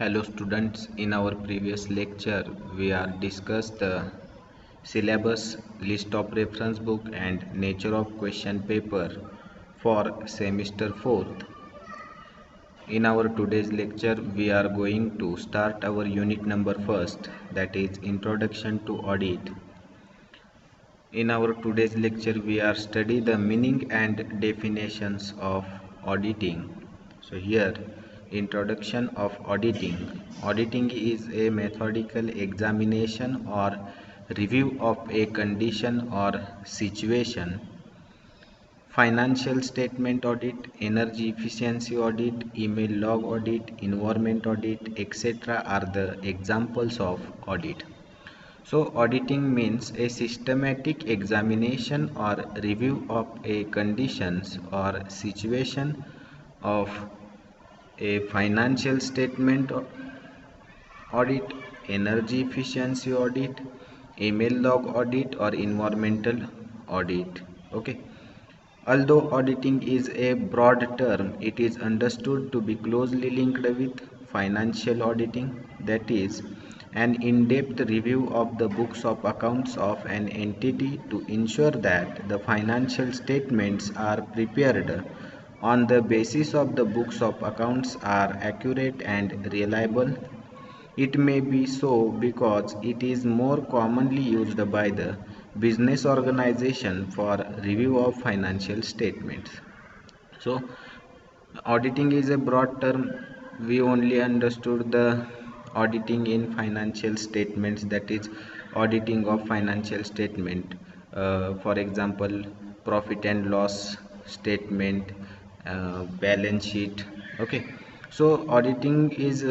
Hello students, in our previous lecture we are discussed the syllabus, list of reference book and nature of question paper for semester 4th. In our today's lecture we are going to start our unit number first, that is introduction to audit. In our today's lecture we are study the meaning and definitions of auditing. So here introduction of auditing. Auditing is a methodical examination or review of a condition or situation. Financial statement audit, energy efficiency audit, email log audit, environment audit, etc. are the examples of audit. So auditing means a systematic examination or review of a conditions or situation of a financial statement audit, energy efficiency audit, email log audit or environmental audit. Okay. Although auditing is a broad term, it is understood to be closely linked with financial auditing, that is, an in-depth review of the books of accounts of an entity to ensure that the financial statements are prepared on the basis of the books of accounts are accurate and reliable. It may be so because it is more commonly used by the business organization for review of financial statements. So, auditing is a broad term. We only understood the auditing in financial statements, that is, auditing of financial statement. For example, profit and loss statement, balance sheet. Okay, so auditing is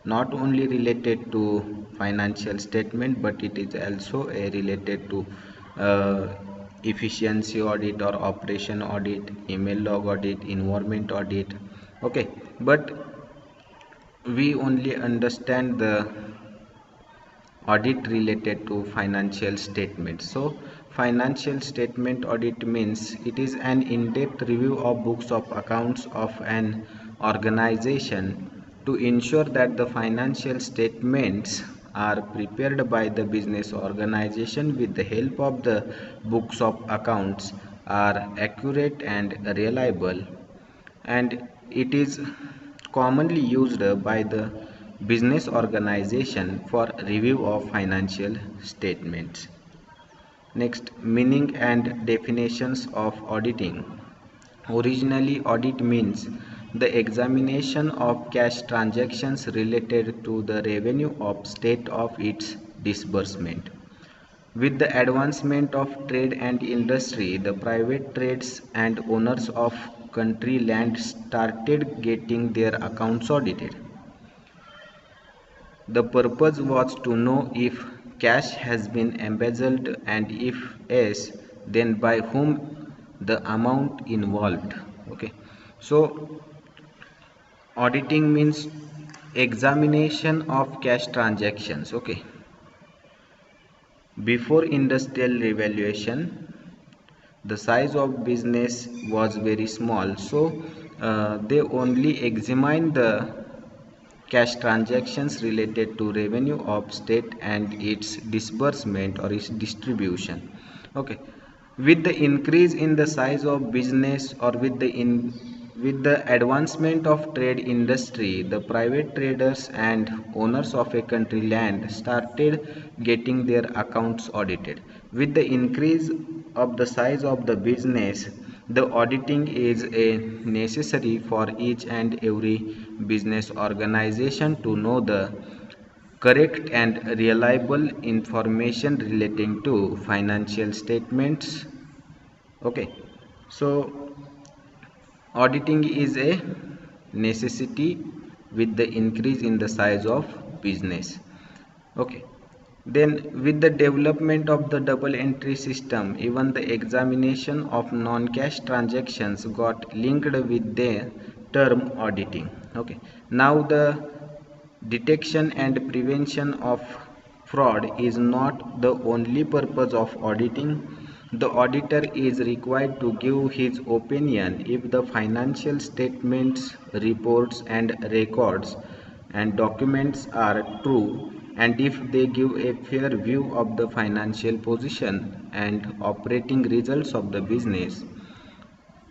not only related to financial statement, but it is also related to uh, efficiency audit or operation audit, email log audit, environment audit. Okay, but we only understand the audit related to financial statements. So financial statement audit means it is an in-depth review of books of accounts of an organization to ensure that the financial statements are prepared by the business organization with the help of the books of accounts are accurate and reliable, and it is commonly used by the business organization for review of financial statements. Next, meaning and definitions of auditing. Originally, audit means the examination of cash transactions related to the revenue of state of its disbursement. With the advancement of trade and industry, the private trades and owners of country land started getting their accounts audited. The purpose was to know if cash has been embezzled, and if yes, then by whom, the amount involved. Okay. So auditing means examination of cash transactions. Okay. Before industrial revolution, the size of business was very small, so they only examined the cash transactions related to revenue of state and its disbursement or its distribution. Okay, with the increase in the size of business, or with the advancement of trade industry, the private traders and owners of a country land started getting their accounts audited. With the increase of the size of the business, the auditing is a necessary for each and every business organization to know the correct and reliable information relating to financial statements. Okay, so auditing is a necessity with the increase in the size of business. Okay, then with the development of the double entry system, even the examination of non-cash transactions got linked with the term auditing. Okay, now the detection and prevention of fraud is not the only purpose of auditing. The auditor is required to give his opinion if the financial statements, reports and records and documents are true, and if they give a fair view of the financial position and operating results of the business.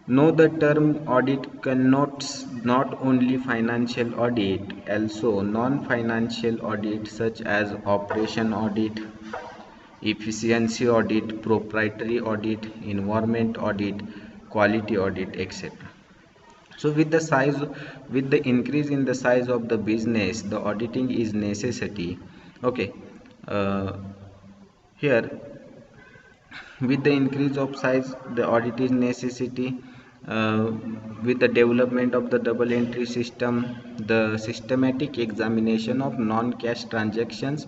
No, the term audit connotes not only financial audit, also non-financial audit such as operation audit, efficiency audit, proprietary audit, environment audit, quality audit, etc. So with the increase in the size of the business, the auditing is necessity. Okay, uh, here with the increase of size, the audit is necessity. uh, with the development of the double entry system, the systematic examination of non-cash transactions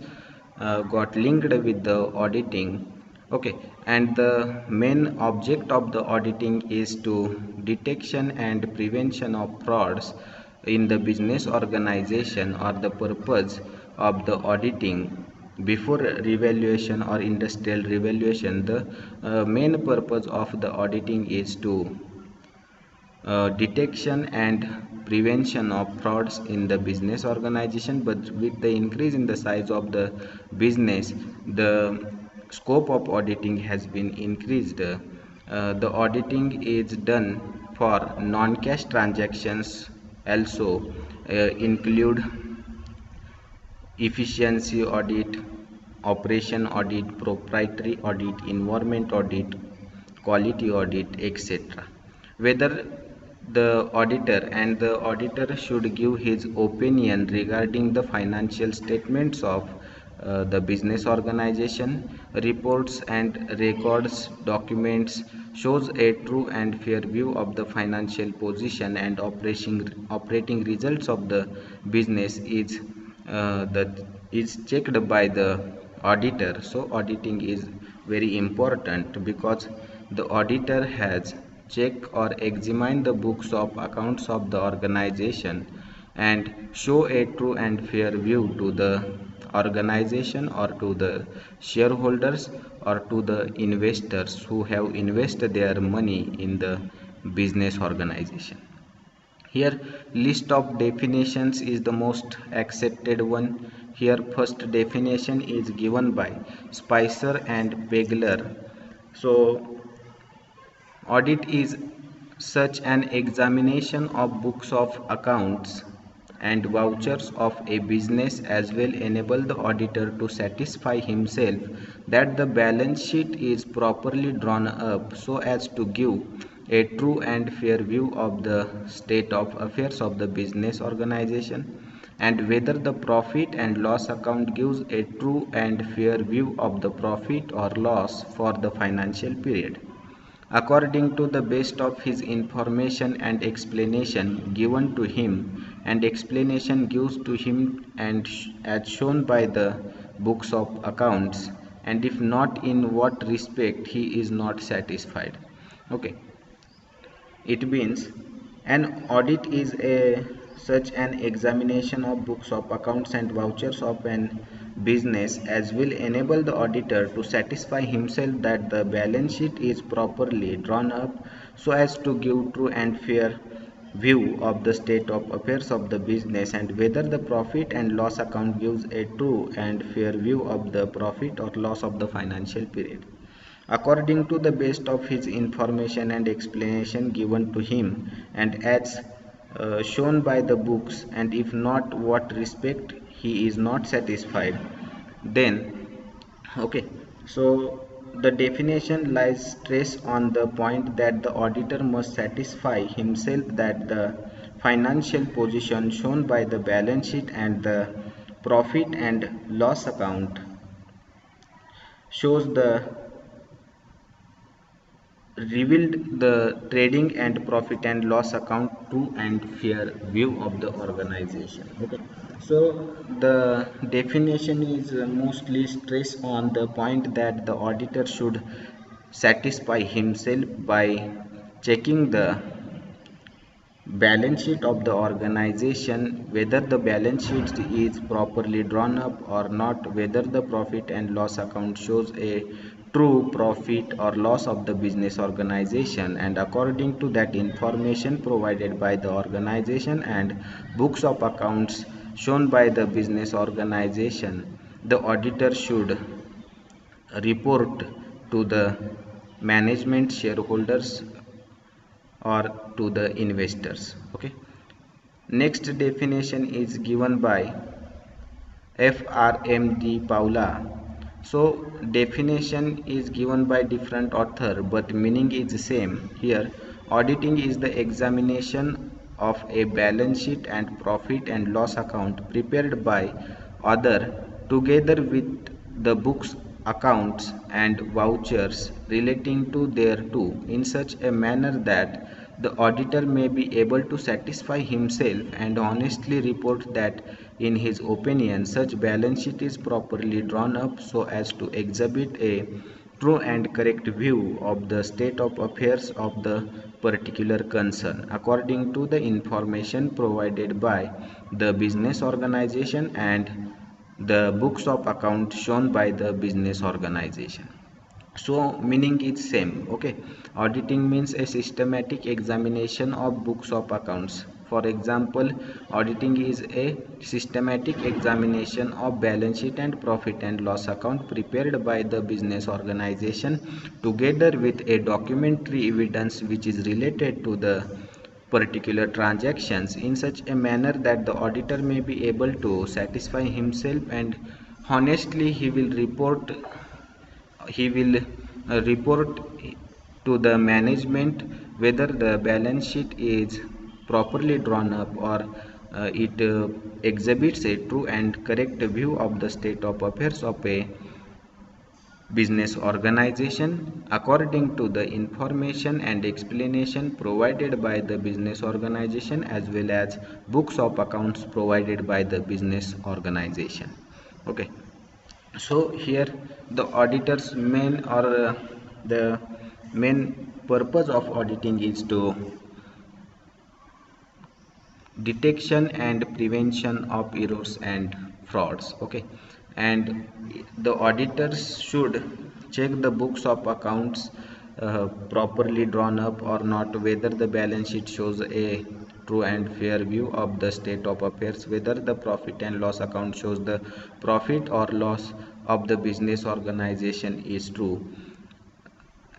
got linked with the auditing. Okay, and the main object of the auditing is to detection and prevention of frauds in the business organization, or the purpose of the auditing before revaluation or industrial revaluation. The main purpose of the auditing is to detection and prevention of frauds in the business organization. But with the increase in the size of the business, the scope of auditing has been increased. The auditing is done for non-cash transactions, also include efficiency audit, operation audit, proprietary audit, environment audit, quality audit, etc. Whether the auditor should give his opinion regarding the financial statements of the business organization. Reports and records documents shows a true and fair view of the financial position and operating results of the business that is checked by the auditor. So auditing is very important because the auditor has checked or examined the books of accounts of the organization and show a true and fair view to the organization, or to the shareholders, or to the investors who have invested their money in the business organization. Here list of definitions is the most accepted one. Here first definition is given by Spicer and Pegler. So audit is such an examination of books of accounts and vouchers of a business as will enable the auditor to satisfy himself that the balance sheet is properly drawn up so as to give a true and fair view of the state of affairs of the business organization, and whether the profit and loss account gives a true and fair view of the profit or loss for the financial period according to the best of his information and explanation given to him, and explanation gives to him and as shown by the books of accounts, and if not, in what respect he is not satisfied. Okay, it means an audit is a such an examination of books of accounts and vouchers of an business as will enable the auditor to satisfy himself that the balance sheet is properly drawn up so as to give true and fair view of the state of affairs of the business, and whether the profit and loss account gives a true and fair view of the profit or loss of the financial period according to the best of his information and explanation given to him, and as shown by the books, and if not, what respect he is not satisfied. Then okay, so the definition lies stress on the point that the auditor must satisfy himself that the financial position shown by the balance sheet and the profit and loss account shows the revealed the trading and profit and loss account true and fair view of the organization. Okay, so the definition is mostly stress on the point that the auditor should satisfy himself by checking the balance sheet of the organization, whether the balance sheet is properly drawn up or not, whether the profit and loss account shows a true profit or loss of the business organization, and according to that information provided by the organization and books of accounts shown by the business organization, the auditor should report to the management, shareholders, or to the investors. Okay. Next definition is given by FRMD Paula. So definition is given by different author but meaning is the same. Here auditing is the examination of a balance sheet and profit and loss account prepared by other together with the books, accounts and vouchers relating to thereto in such a manner that the auditor may be able to satisfy himself and honestly report that in his opinion such balance sheet is properly drawn up so as to exhibit a true and correct view of the state of affairs of the particular concern according to the information provided by the business organization and the books of account shown by the business organization. So meaning is same. Okay, auditing means a systematic examination of books of accounts. For example, auditing is a systematic examination of balance sheet and profit and loss account prepared by the business organization together with a documentary evidence which is related to the particular transactions in such a manner that the auditor may be able to satisfy himself and honestly he will report to the management whether the balance sheet is properly drawn up or it exhibits a true and correct view of the state of affairs of a business organization according to the information and explanation provided by the business organization as well as books of accounts provided by the business organization. Okay, so here the auditor's main or the main purpose of auditing is to detection and prevention of errors and frauds. Okay, and the auditors should check the books of accounts properly drawn up or not, whether the balance sheet shows a true and fair view of the state of affairs, whether the profit and loss account shows the profit or loss of the business organization is true,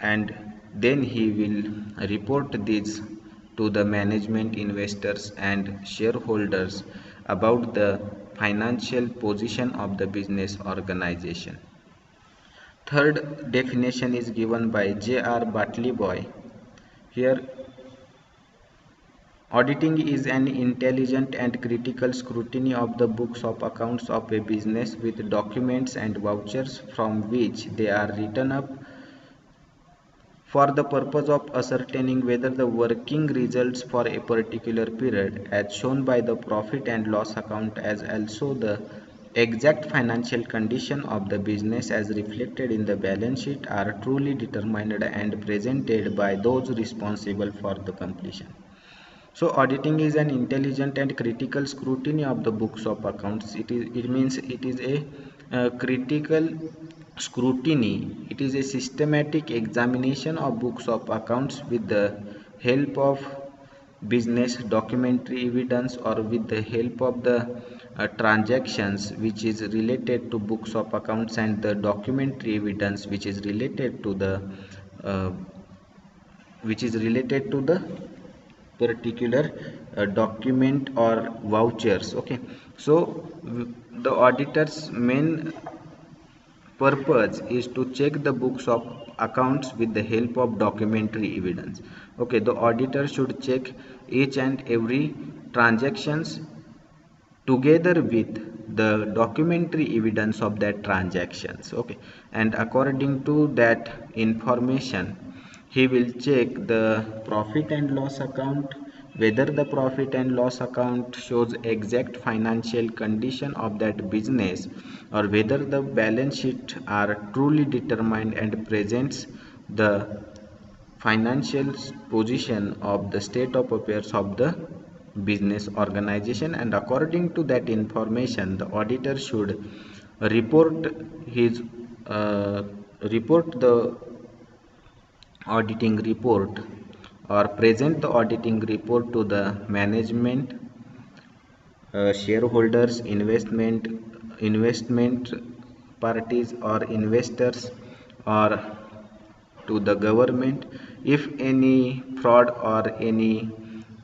and then he will report this to the management, investors and shareholders about the financial position of the business organization. Third definition is given by J.R. Bartleby. Here auditing is an intelligent and critical scrutiny of the books of accounts of a business with documents and vouchers from which they are written up for the purpose of ascertaining whether the working results for a particular period as shown by the profit and loss account as also the exact financial condition of the business as reflected in the balance sheet are truly determined and presented by those responsible for the completion. So auditing is an intelligent and critical scrutiny of the books of accounts. It means it is a critical scrutiny. It is a systematic examination of books of accounts with the help of business documentary evidence or with the help of the transactions which is related to books of accounts and the documentary evidence which is related to the uh, particular document or vouchers. Okay, so the auditor's main purpose is to check the books of accounts with the help of documentary evidence. Okay, the auditor should check each and every transactions together with the documentary evidence of that transactions. Okay, and according to that information he will check the profit and loss account, whether the profit and loss account shows exact financial condition of that business or whether the balance sheet are truly determined and presents the financial position of the state of affairs of the business organization, and according to that information the auditor should report his report the auditing report or present the auditing report to the management, shareholders, investment parties or investors, or to the government. If any fraud or any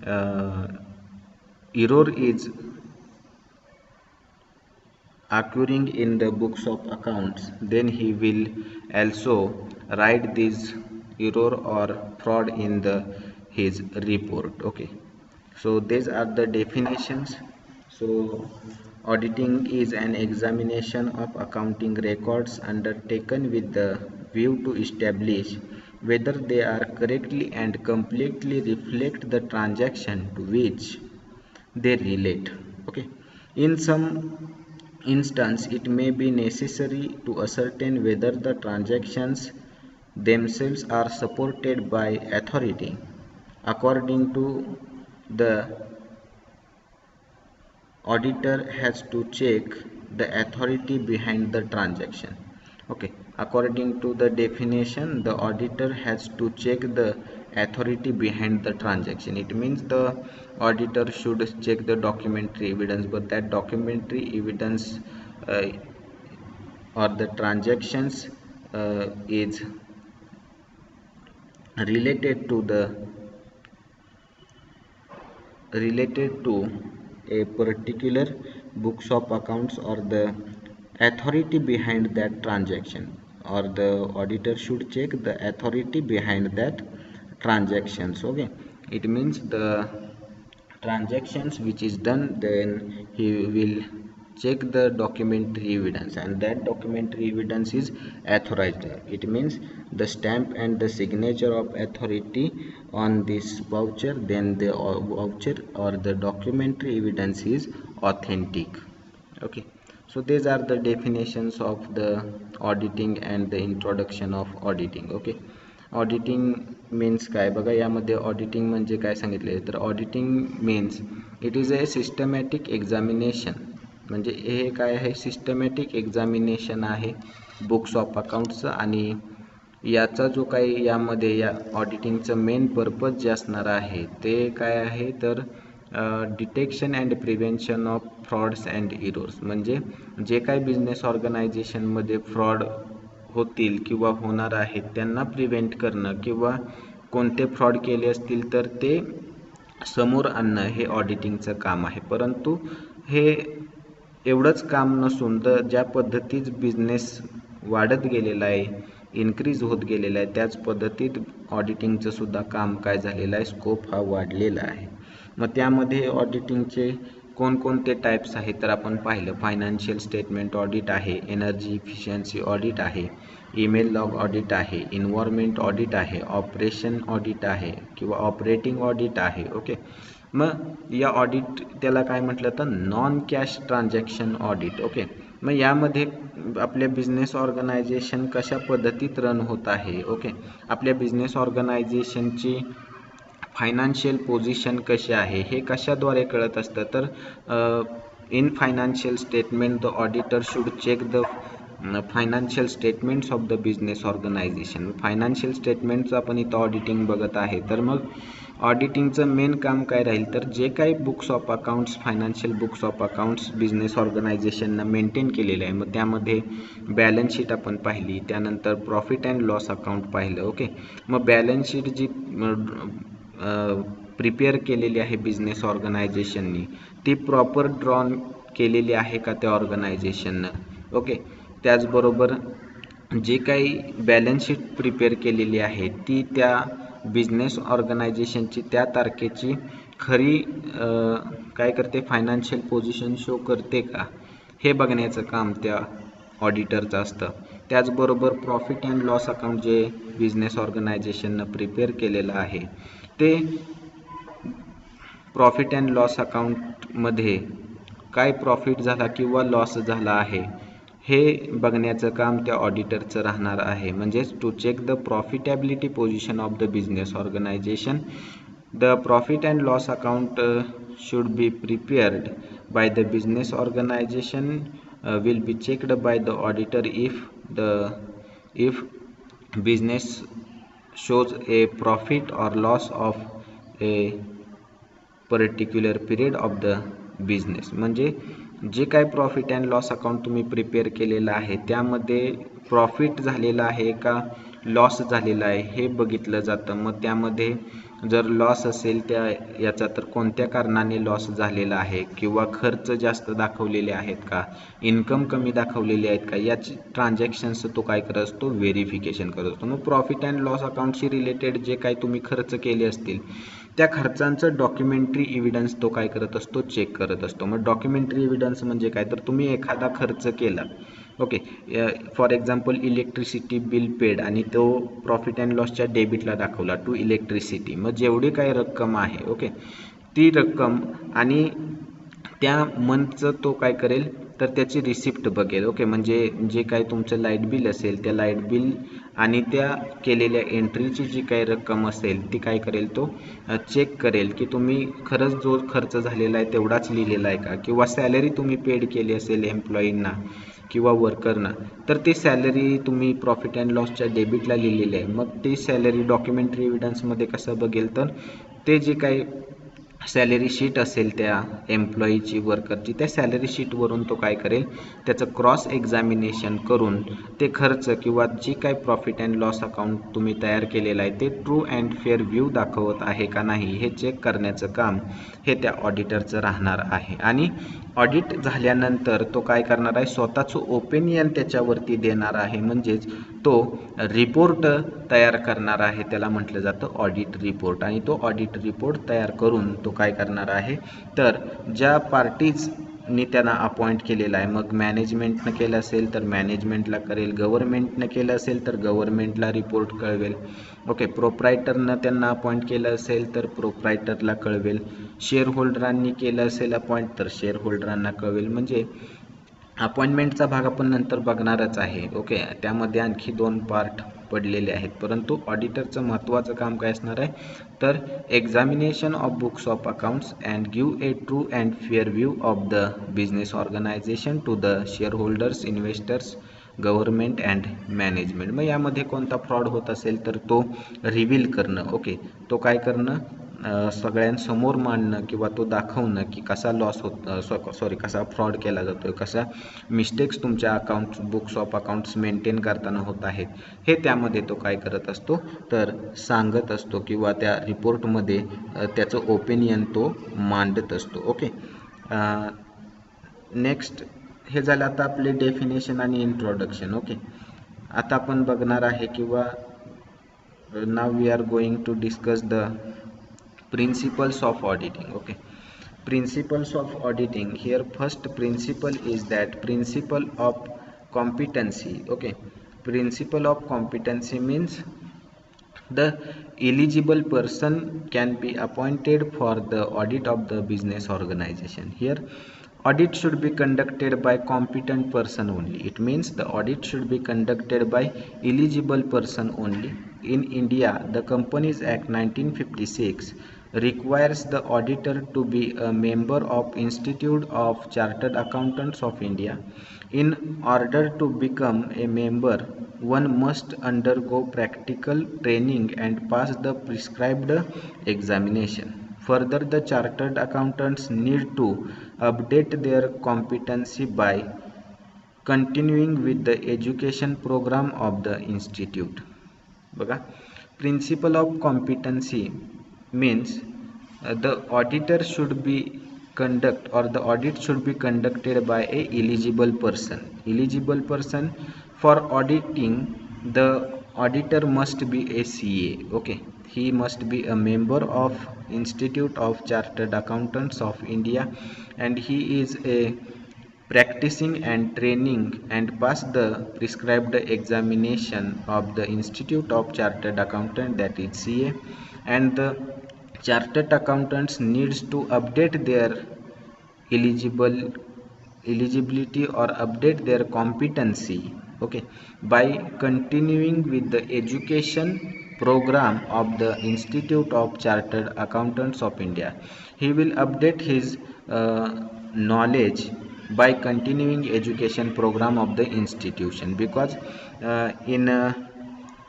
uh, error is occurring in the books of accounts, then he will also write this error or fraud in the his report. Okay, so these are the definitions. So auditing is an examination of accounting records undertaken with the view to establish whether they are correctly and completely reflect the transaction to which they relate. Okay, in some instance it may be necessary to ascertain whether the transactions themselves are supported by authority. According to the auditor has to check the authority behind the transaction. Okay, according to the definition, the auditor has to check the authority behind the transaction. It means the auditor should check the documentary evidence, but that documentary evidence uh, or the transactions is related to the related to a particular books of accounts or the authority behind that transaction, or the auditor should check the authority behind that transactions. Okay, it means the transactions which is done, then he will check the documentary evidence, and that documentary evidence is authorized. It means the stamp and the signature of authority on this voucher, then the voucher or the documentary evidence is authentic. Okay, so these are the definitions of the auditing and the introduction of auditing. Okay, auditing means काय बघा, यामध्ये auditing म्हणजे काय सांगितले तर auditing means it is a systematic examination. म्हणजे हे काय आहे, सिस्टमॅटिक एक्झामिनेशन आहे बुक्स ऑफ अकाउंट्सचं. आणि याचा जो काही यामध्ये या ऑडिटिंगचं मेन पर्पज जे असणार आहे ते काय आहे तर detection and prevention of frauds and errors. म्हणजे जे काही बिझनेस ऑर्गनायझेशनमध्ये फ्रॉड होतील किंवा होणार आहेत त्यांना प्रिव्हेंट करणं, किंवा कोणते फ्रॉड केले असतील तर ते समोर आणणं हे ऑडिटिंगचं काम आहे. परंतु हे एवढंच काम नसून तर ज्या पद्धतीत बिझनेस वाढत गेलेला आहे, इन्क्रीज होत गेलेला आहे, त्याच पद्धतीत ऑडिटिंगचं सुद्धा काम काय झालेलं आहे, स्कोप हा वाढलेला आहे. मग त्यामध्ये ऑडिटिंगचे कोणकोणते टाईप्स आहेत तर आपण पाहिलं, फायनान्शियल स्टेटमेंट ऑडिट आहे, एनर्जी इफिशियन्सी ऑडिट आहे, ईमेल लॉग ऑडिट आहे, इन्व्हायरमेंट ऑडिट आहे, ऑपरेशन ऑडिट आहे किंवा ऑपरेटिंग ऑडिट आहे. ओके, मग या ऑडिट त्याला काय म्हटलं तर non cash transaction audit. Okay, मग यामध्ये आपल्या बिझनेस ऑर्गनायझेशन कशा पद्धतीत रन होत आहे. ओके, आपल्या बिझनेस ऑर्गनायझेशनची फायनान्शियल पोझिशन कशी आहे हे कशाद्वारे कळत असतं तर in financial statement the auditor should check the financial statements of the business organisation. Financial statements आपण इथं ऑडिटिंग बघत आहे, तर मग ऑडिटिंगचं मेन काम काय राहील तर जे काही books of accounts, financial books of accounts business ऑर्गनायझेशननं मेंटेन केलेलं आहे, मग त्यामध्ये बॅलन्स शीट आपण पाहिली, त्यानंतर प्रॉफिट अँड लॉस अकाउंट पाहिलं. ओके, मग बॅलन्स शीट जी प्रिपेअर केलेली आहे बिझनेस ऑर्गनायझेशननी ती प्रॉपर ड्रॉन केलेली आहे का त्या ऑर्गनायझेशननं. ओके, त्याचबरोबर जे काही बॅलन्स शीट प्रिपेअर केलेली आहे ती त्या बिझनेस ऑर्गनायझेशनची त्या तारखेची खरी काय करते, फायनान्शियल पोझिशन शो करते का, हे बघण्याचं काम त्या ऑडिटरचं असतं. त्याचबरोबर प्रॉफिट अँड लॉस अकाउंट जे बिझनेस ऑर्गनायझेशननं प्रिपेअर केलेलं आहे ते प्रॉफिट अँड लॉस अकाउंटमध्ये काय प्रॉफिट झाला किंवा लॉस झाला आहे हे बघण्याचं काम त्या ऑडिटरचं राहणार आहे. म्हणजेच to check the profitability position of the business organisation. The profit and loss account should be prepared by the business organisation will be checked by the auditor if business shows a profit or loss of a particular period of the business. म्हणजे जे काय profit and loss account तुम्ही prepare केलेलं आहे त्यामध्ये profit झालेला आहे का loss झालेला आहे हे बघितलं जातं. मग त्यामध्ये जर लॉस असेल त्या याचा तर कोणत्या कारणाने लॉस झालेला आहे, किंवा खर्च जास्त दाखवलेले आहेत का, इन्कम कमी दाखवलेले आहेत का, याची ट्रान्झॅक्शन्स तो काय करत असतो, व्हेरिफिकेशन करत असतो. मग प्रॉफिट अँड लॉस अकाउंटशी रिलेटेड जे काही तुम्ही खर्च केले असतील त्या खर्चांचं डॉक्युमेंटरी एव्हिडन्स तो काय करत असतो, चेक करत असतो. मग डॉक्युमेंटरी एव्हिडन्स म्हणजे काय, तर तुम्ही एखादा खर्च केला, okay, for example electricity bill paid आणि तो प्रॉफिट अँड लॉसच्या डेबिटला दाखवला टू इलेक्ट्रिसिटी. मग जेवढी काही रक्कम आहे, ओके, ती रक्कम आणि त्या मंथचं तो काय करेल तर त्याची रिसिप्ट बघेल. ओके, म्हणजे जे काही तुमचं लाईट बिल असेल त्या लाईट बिल आणि त्या केलेल्या एंट्रीची जी काही रक्कम असेल ती काय करेल, तो चेक करेल की तुम्ही खरंच जो खर्च झालेला आहे तेवढाच लिहिलेला आहे का, किंवा सॅलरी तुम्ही पेड केली असेल एम्प्लॉईंना किंवा वर्करना तर ती सॅलरी तुम्ही प्रॉफिट अँड लॉसच्या डेबिटला लिहिलेली आहे. मग ती सॅलरी डॉक्युमेंटरी एव्हिडन्समध्ये कसं बघेल, तर ते जे काही सॅलरी शीट असेल त्या एम्प्लॉईची वर्करची त्या सॅलरी शीटवरून तो काय करेल, त्याचं क्रॉस एक्झामिनेशन करून ते खर्च किंवा जी काय प्रॉफिट अँड लॉस अकाउंट तुम्ही तयार केलेलं आहे ते ट्रू अँड फेअर व्ह्यू दाखवत आहे का नाही हे चेक करण्याचं काम हे त्या ऑडिटरचं राहणार आहे. आणि ऑडिट झाल्यानंतर तो काय करणार आहे, स्वतःचं ओपिनियन त्याच्यावरती देणार आहे. म्हणजेच तो रिपोर्ट तयार करणार आहे, त्याला म्हटलं जातं ऑडिट रिपोर्ट. आणि तो ऑडिट रिपोर्ट तयार करून तो काय करणार आहे, तर ज्या पार्टीजनी त्यांना अपॉइंट केलेला आहे, मग मॅनेजमेंटनं केलं असेल तर मॅनेजमेंटला करेल, गव्हर्नमेंटनं केलं असेल तर गव्हर्नमेंटला रिपोर्ट कळवेल, ओके, प्रोप्रायटरनं त्यांना अपॉइंट केलं असेल तर प्रोप्रायटरला कळवेल, शेअर होल्डरांनी केलं असेल अपॉइंट तर शेअर होल्डरांना कळवेल. म्हणजे अपॉइंटमेंटचा भाग आपण नंतर बघणारच आहे, ओके, त्यामध्ये आणखी 2 पार्ट पडलेले आहेत. परंतु ऑडिटरचं महत्त्वाचं काम काय असणार आहे, तर examination of books of accounts and give a true and fair view of the business organisation to the shareholders, investors, government and management. मग यामध्ये कोणता फ्रॉड होत असेल तर तो रिव्हील करणं, ओके, तो काय करणं, सगळ्यांसमोर मांडणं किंवा तो दाखवणं की कसा लॉस कसा फ्रॉड केला जातो, कसा मिस्टेक्स तुमच्या accounts books of accounts maintain करताना होत आहेत हे त्यामध्ये तो काय करत असतो, तर सांगत असतो किंवा त्या रिपोर्टमध्ये त्याचं ओपिनियन तो मांडत असतो. ओके, नेक्स्ट हे झालं आता आपले डेफिनेशन आणि इंट्रोडक्शन. ओके, आता आपण बघणार आहे किंवा now we are going to discuss the principles of auditing. Okay, principles of auditing. Here first principle is that principle of competency. Okay, principle of competency means the eligible person can be appointed for the audit of the business organization. Here audit should be conducted by competent person only. It means the audit should be conducted by eligible person only. In India, the Companies Act 1956 requires the auditor to be a member of Institute of Chartered Accountants of India. In order to become a member, one must undergo practical training and pass the prescribed examination. Further, the chartered accountants need to update their competency by continuing with the education program of the institute. बघा, principle of competency means the auditor should be conduct or the audit should be conducted by a eligible person. Eligible person for auditing, the auditor must be a CA. Okay, he must be a member of Institute of Chartered Accountants of India and he is a practicing and training and pass the prescribed examination of the Institute of Chartered Accountant, that is CA, and the chartered accountants needs to update their eligibility or update their competency, okay, by continuing with the education program of the Institute of Chartered Accountants of India. He will update his knowledge by continuing education program of the institution, because in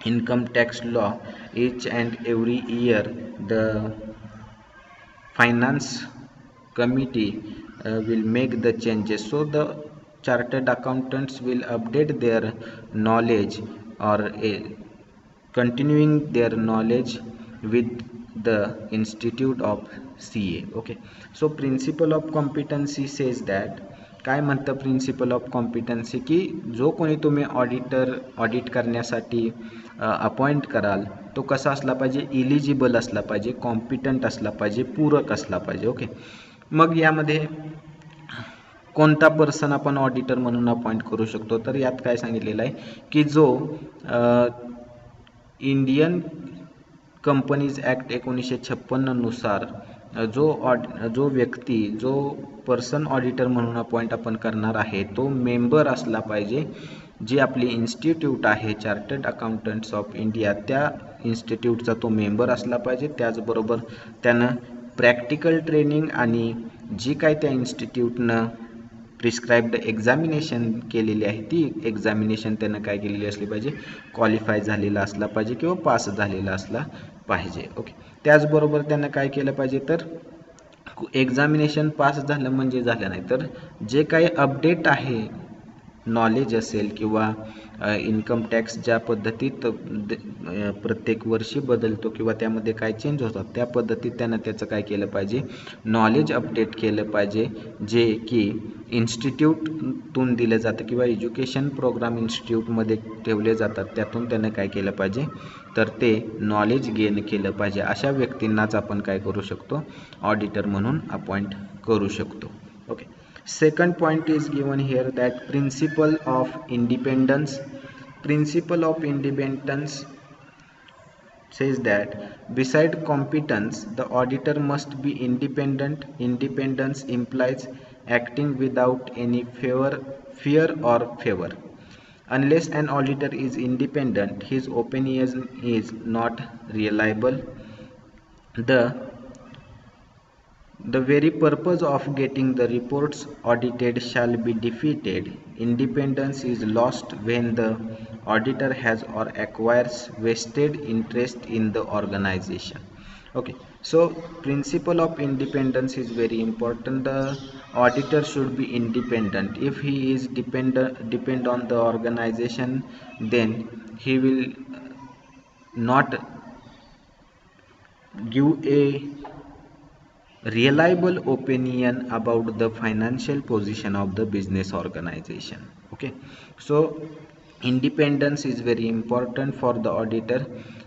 income tax law each and every year the finance committee will make the changes. So the chartered accountants will update their knowledge or continuing their knowledge with the institute of CA. Okay, so principle of competency says that, काय म्हणतं principle of competency, की जो कोणी तुम्ही audit करण्यासाठी appoint कराल तो कसा असला पाहिजे, इलिजिबल असला पाहिजे, कॉम्पिटंट असला पाहिजे, पूरक असला पाहिजे. ओके, मग यामध्ये कोणता पर्सन आपण ऑडिटर म्हणून अपॉइंट करू शकतो, तर यात काय सांगितलेलं आहे की जो इंडियन कंपनीज ॲक्ट 1956 नुसार जो व्यक्ती जो पर्सन ऑडिटर म्हणून अपॉइंट आपण करणार आहे तो मेंबर असला पाहिजे, जी आपली इन्स्टिट्यूट आहे चार्टर्ड अकाउंटंट्स ऑफ इंडिया त्या इन्स्टिट्यूटचा तो मेंबर असला पाहिजे. त्याचबरोबर त्यानं प्रॅक्टिकल ट्रेनिंग आणि जी काय त्या इन्स्टिट्यूटनं प्रिस्क्राइब्ड एक्झामिनेशन केलेली आहे ती एक्झामिनेशन त्यानं काय केलेली असली पाहिजे, क्वालिफाय झालेला असला पाहिजे किंवा पास झालेला असला पाहिजे. ओके, त्याचबरोबर त्यानं काय केलं पाहिजे, तर एक्झामिनेशन पास झालं म्हणजे झालं नाही, तर जे काही अपडेट आहे नॉलेज असेल किंवा इन्कम टॅक्स ज्या पद्धतीत प्रत्येक वर्षी बदलतो किंवा त्यामध्ये काय चेंज होतात त्या पद्धतीत त्यानं त्याचं काय केलं पाहिजे, नॉलेज अपडेट केलं पाहिजे, जे की इन्स्टिट्यूटतून दिलं जातं किंवा एज्युकेशन प्रोग्राम इन्स्टिट्यूटमध्ये ठेवले जातात त्यातून त्यानं काय केलं पाहिजे, तर ते नॉलेज गेन केलं पाहिजे. अशा व्यक्तींनाच आपण काय करू शकतो, ऑडिटर म्हणून अपॉइंट करू शकतो. Okay, second point is given here that principle of independence. Principle of independence says that beside competence the auditor must be independent. Independence implies acting without any fear or favor. Unless an auditor is independent, his opinion is not reliable. The very purpose of getting the reports audited shall be defeated. Independence is lost when the auditor has or acquires vested interest in the organization. Okay, so principle of independence is very important. The auditor should be independent. If he is depend on the organization, then he will not give a reliable opinion about the financial position of the business organization. Okay, so independence is very important for the auditor.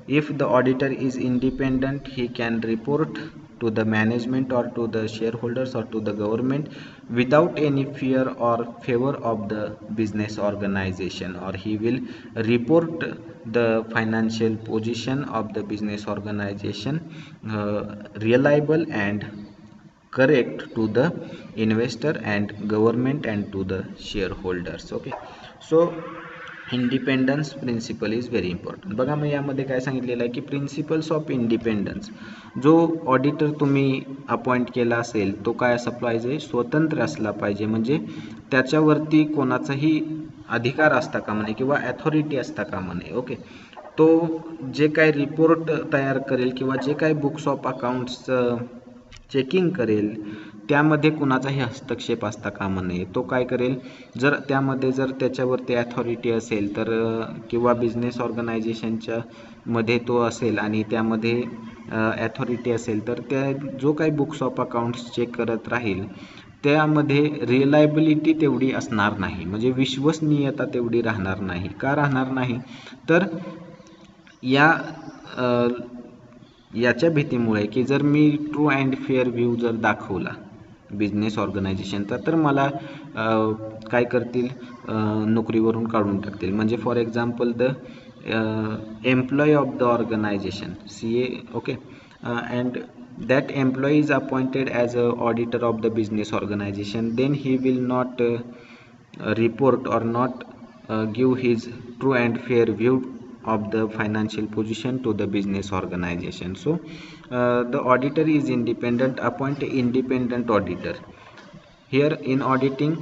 If the auditor is independent, he can report to the management or to the shareholders or to the government without any fear or favor of the business organization, or he will report the financial position of the business organization reliable and correct to the investor and government and to the shareholders. Okay, so independence principle is very important. बघा मग यामध्ये काय सांगितलेलं आहे की principles of independence, जो auditor तुम्ही appoint केला असेल तो काय असला पाहिजे, स्वतंत्र असला पाहिजे, म्हणजे त्याच्यावरती कोणाचाही अधिकार असता कामा नये किंवा अथॉरिटी असता कामा नये. ओके, तो जे काय रिपोर्ट तयार करेल किंवा जे काय बुक्स ऑफ अकाउंट्स चेकिंग करेल त्यामध्ये कुणाचाही हस्तक्षेप असता कामा नये. तो काय करेल, जर त्यामध्ये जर त्याच्यावरती अथॉरिटी असेल तर किंवा बिझनेस ऑर्गनायझेशनच्या मध्ये तो असेल आणि त्यामध्ये अथॉरिटी असेल तर त्या जो काही बुक्स ऑफ अकाउंट्स चेक करत राहील त्यामध्ये रिलायबिलिटी तेवढी असणार नाही, म्हणजे विश्वसनीयता तेवढी राहणार नाही. का राहणार नाही, तर याच्या भीतीमुळे की जर मी ट्रू अँड फेअर व्ह्यू जर दाखवला बिझनेस ऑर्गनायझेशनचा तर मला काय करतील, नोकरीवरून काढून टाकतील. म्हणजे for example the employee of the organisation CA. Okay, and that employee is appointed as a auditor of the business organization, then he will not report or not give his true and fair view of the financial position to the business organization. So the auditor is independent. Appoint an independent auditor. Here in auditing,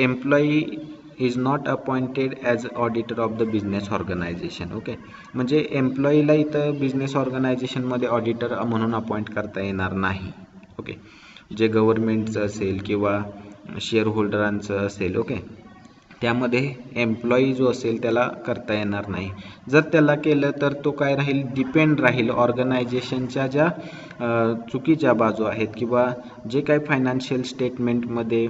employee is not appointed as auditor of the business organization. Okay, म्हणजे एम्प्लॉईला इथं business ऑर्गनायझेशनमध्ये auditor म्हणून appoint करता येणार नाही. Okay, जे गव्हर्नमेंटचं असेल किंवा share होल्डरांचं असेल. Okay, त्यामध्ये एम्प्लॉई जो असेल त्याला करता येणार नाही. जर त्याला केलं तर तो काय राहील, डिपेंड राहील ऑर्गनायझेशनच्या ज्या चुकीच्या बाजू आहेत किंवा जे काही फायनान्शियल स्टेटमेंटमध्ये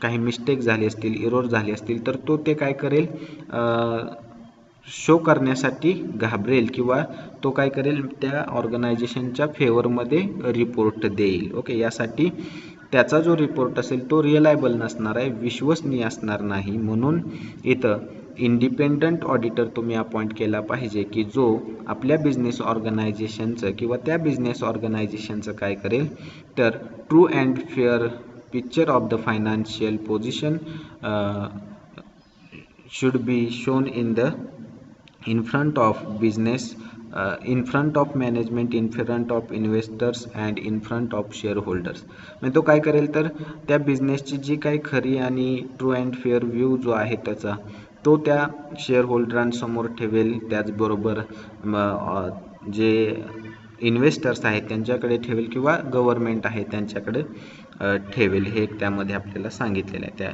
काही मिस्टेक झाली असतील, एरर झाली असतील, तर तो ते काय करेल, शो करण्यासाठी घाबरेल किंवा तो काय करेल, त्या ऑर्गनायझेशनच्या फेवरमध्ये रिपोर्ट देईल. ओके, यासाठी त्याचा जो रिपोर्ट असेल तो रिअलायबल नसणार आहे, विश्वसनीय असणार नाही. म्हणून इथं इंडिपेंडंट ऑडिटर तुम्ही अपॉइंट केला पाहिजे की जो आपल्या बिझनेस ऑर्गनायझेशनचं किंवा त्या बिझनेस ऑर्गनायझेशनचं काय करेल, तर true and fair picture of the financial position should be shown in front of business, in front of management, in front of investors and in front of shareholders. म्हणजे तो काय करेल, तर त्या बिझनेसची जी काही खरी आणि ट्रू अँड फेअर व्ह्यू जो आहे त्याचा तो त्या शेअर होल्डरांसमोर ठेवेल. त्याचबरोबर जे इन्व्हेस्टर्स आहेत त्यांच्याकडे ठेवेल किंवा गव्हर्नमेंट आहे त्यांच्याकडे ठेवेल. हे त्यामध्ये आपल्याला सांगितलेलं आहे.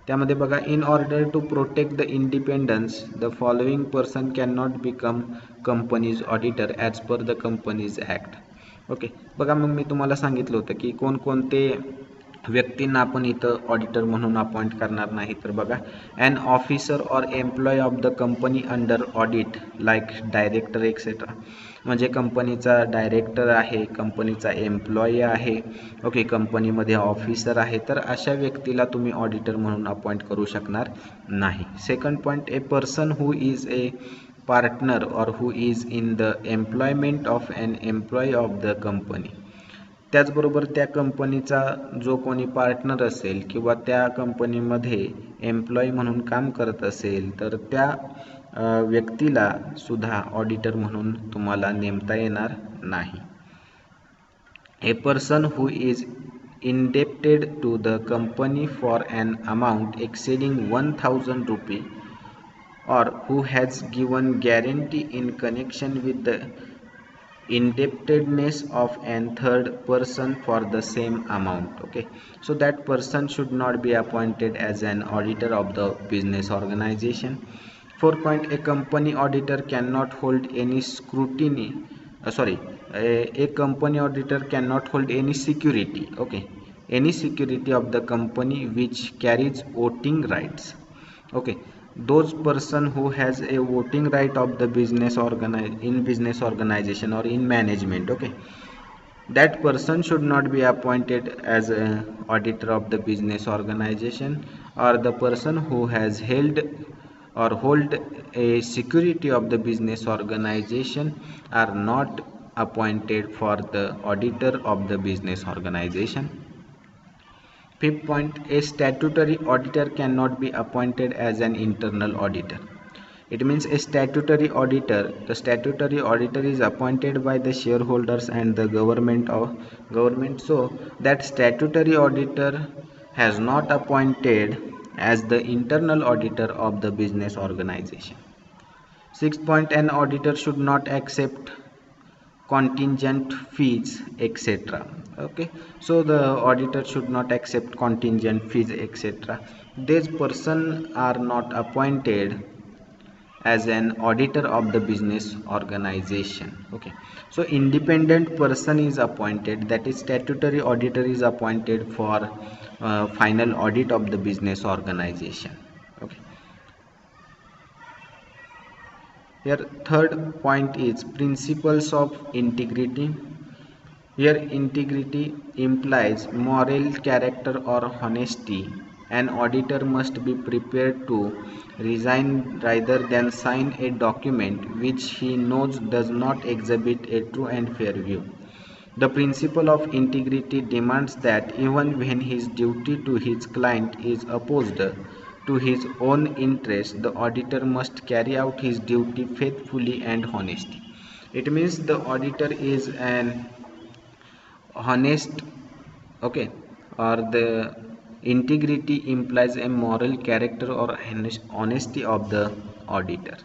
त्यामध्ये बघा, in order to protect the independence the following person can not become company's auditor as per the companies act. Okay, बघा मग मी तुम्हाला सांगितलं होतं की कोणकोणते व्यक्तींना आपण इथं ऑडिटर म्हणून अपॉइंट करणार नाही. तर बघा, an officer or employee of the company under audit like director etcetera. म्हणजे कंपनीचा डायरेक्टर आहे, कंपनीचा एम्प्लॉई आहे, ओके, कंपनीमध्ये ऑफिसर आहे, तर अशा व्यक्तीला तुम्ही ऑडिटर म्हणून अपॉइंट करू शकणार नाही. Second point, a person who is a partner or who is in the employment of an employee of the company. त्याचबरोबर त्या कंपनीचा जो कोणी पार्टनर असेल किंवा त्या कंपनीमध्ये एम्प्लॉई म्हणून काम करत असेल तर त्या व्यक्तीला सुद्धा ऑडिटर म्हणून तुम्हाला नेमता येणार नाही. ए person who is indebted to the company for an amount exceeding 1000 rupee or who has given guarantee in connection with the indebtedness of an third person for the same amount. Okay, so that person should not be appointed as an auditor of the business organization. 4 point, a company auditor cannot hold any scrutiny, a company auditor cannot hold any security, okay, any security of the company which carries voting rights. Okay, those person who has a voting right of the business organization or in management. Okay, that person should not be appointed as a auditor of the business organization, or the person who has held or hold a security of the business organization are not appointed for the auditor of the business organization. Fifth point, a statutory auditor cannot be appointed as an internal auditor. It means a statutory auditor, the statutory auditor is appointed by the shareholders and the government, so that statutory auditor has not appointed as the internal auditor of the business organization. Sixth point, an auditor should not accept contingent fees, etc. Okay, so the auditor should not accept contingent fees, etc. These person are not appointed as an auditor of the business organization. Okay, so independent person is appointed, that is statutory auditor is appointed for final audit of the business organization. Okay, here third point is principles of integrity. Here integrity implies moral character or honesty. An auditor must be prepared to resign rather than sign a document which he knows does not exhibit a true and fair view. The principle of integrity demands that even when his duty to his client is opposed to his own interest, the auditor must carry out his duty faithfully and honestly. It means the auditor is an honest, okay, or the integrity implies a moral character or honesty of the auditor.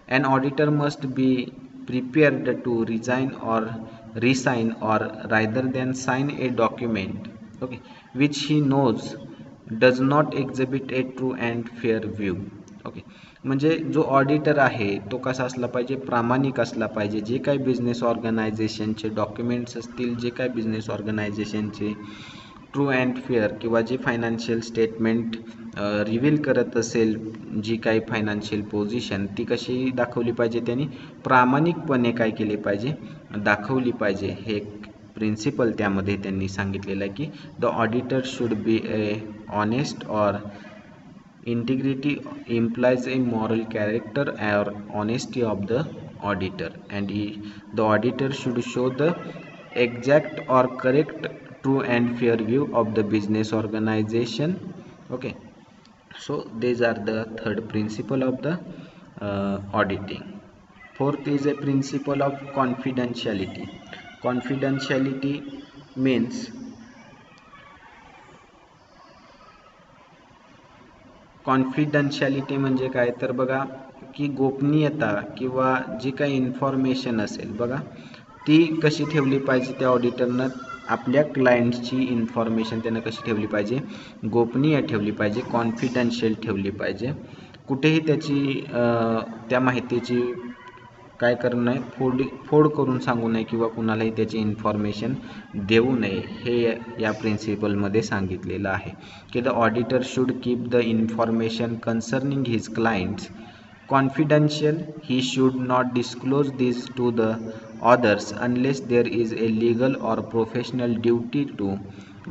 An auditor must be prepared to resign or resign or rather than sign a document okay, which he knows does not exhibit a true and fair view. Okay, म्हणजे जो auditor आहे तो कसा असला पाहिजे, प्रामाणिक असला पाहिजे. जे काही बिझनेस ऑर्गनायझेशनचे डॉक्युमेंट्स असतील, जे काही बिझनेस ऑर्गनायझेशनचे ट्रू अँड फेअर किंवा जे फायनान्शियल स्टेटमेंट रिव्हील करत असेल, जी काही फायनान्शियल पोझिशन ती कशी दाखवली पाहिजे, त्यांनी प्रामाणिकपणे काय केले पाहिजे, दाखवली पाहिजे. हे एक प्रिन्सिपल त्यामध्ये त्यांनी सांगितलेलं आहे की the auditor should be A honest or integrity implies a moral character or honesty of the auditor, and the auditor should show the exact or correct, true and fair view of the business organization. Okay, so these are the third principle of the auditing. Fourth is a principle of confidentiality. Confidentiality means कॉन्फिडन्शियालिटी म्हणजे काय, तर बघा की गोपनीयता किंवा जी काही information असेल बघा ती कशी ठेवली पाहिजे, त्या ऑडिटरनं आपल्या क्लायंटची इन्फॉर्मेशन त्यानं कशी ठेवली पाहिजे, गोपनीय ठेवली पाहिजे, कॉन्फिडन्शियल ठेवली पाहिजे. कुठेही त्याची त्या माहितीची काय करू नये, फोड करून सांगू नये किंवा कुणालाही त्याची इन्फॉर्मेशन देऊ नये. हे या प्रिन्सिपलमध्ये सांगितलेलं आहे की the auditor should keep the information concerning his clients confidential. He should not disclose this to the others unless there is a legal or professional duty to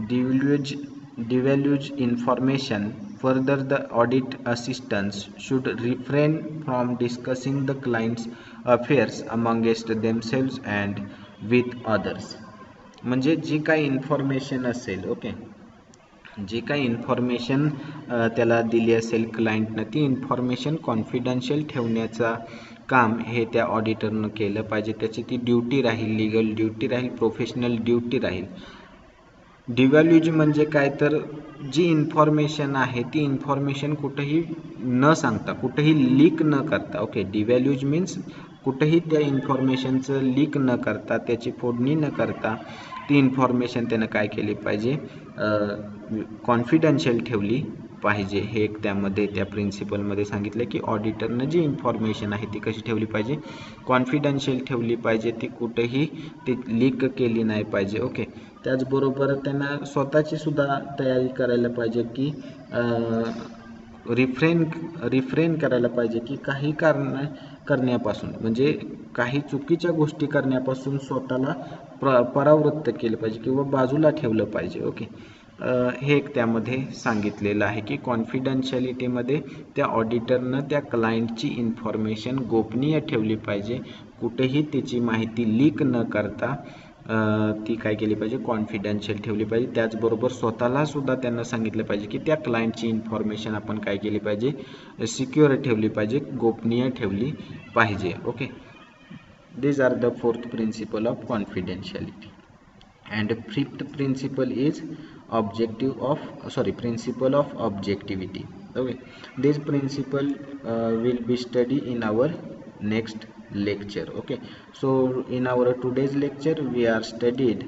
divulge information. Further, the audit assistants should refrain from discussing the client's affairs amongst themselves and with others. म्हणजे जी काही information असेल, okay, जी काही information त्याला दिली असेल क्लायंटनं, ती information confidential ठेवण्याचा काम हे त्या ऑडिटरनं केलं पाहिजे. त्याची ती ड्युटी राहील, लिगल ड्युटी राहील, प्रोफेशनल ड्युटी राहील. डिव्हॅल्यूज म्हणजे काय, तर जी इन्फॉर्मेशन आहे ती इन्फॉर्मेशन कुठेही न सांगता, कुठेही लीक न करता, ओके, डिव्हॅल्यूज मीन्स कुठेही त्या इन्फॉर्मेशनचं लीक न करता, त्याची फोडणी न करता ती इन्फॉर्मेशन त्यानं काय केली पाहिजे, कॉन्फिडन्शियल ठेवली पाहिजे. हे एक त्यामध्ये त्या प्रिन्सिपलमध्ये सांगितलं की ऑडिटरनं जी इन्फॉर्मेशन आहे ती कशी ठेवली पाहिजे, कॉन्फिडन्शियल ठेवली पाहिजे, ती कुठेही ती लीक केली नाही पाहिजे. ओके, त्याचबरोबर त्यांना स्वतःची सुद्धा तयारी करायला पाहिजे की रिफ्रेन करायला पाहिजे की काही करण्यापासून, म्हणजे काही चुकीच्या गोष्टी करण्यापासून स्वतःला परावृत्त केलं पाहिजे किंवा बाजूला ठेवलं पाहिजे. ओके, हे एक त्यामध्ये सांगितलेलं आहे की कॉन्फिडन्शियालिटीमध्ये त्या ऑडिटरनं त्या क्लायंटची इन्फॉर्मेशन गोपनीय ठेवली पाहिजे, कुठेही त्याची माहिती लीक न करता ती काय केली पाहिजे, कॉन्फिडन्शियल ठेवली पाहिजे. त्याचबरोबर स्वतःला सुद्धा त्यांना सांगितलं पाहिजे की त्या क्लायंटची इन्फॉर्मेशन आपण काय केली पाहिजे, सिक्युअर ठेवली पाहिजे, गोपनीय ठेवली पाहिजे. Okay, these are the fourth principle of confidentiality. And fifth principle is principle of objectivity. Okay, this principle will be studied in our next lecture. Okay, so in our today's lecture we are studied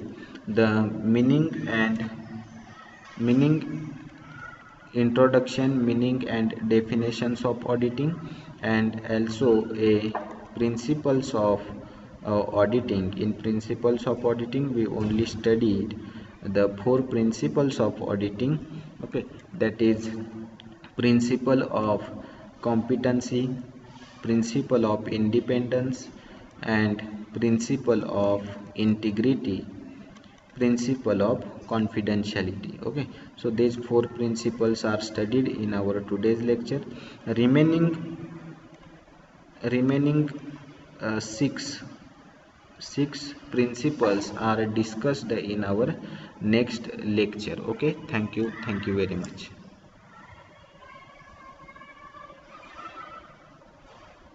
the meaning introduction, meaning and definitions of auditing, and also a principles of auditing. In principles of auditing we only studied the four principles of auditing. Okay, that is principle of competency, principle of independence, and principle of integrity, principle of confidentiality. Okay, so these four principles are studied in our today's lecture. Remaining six principles are discussed in our next lecture. Okay, thank you very much.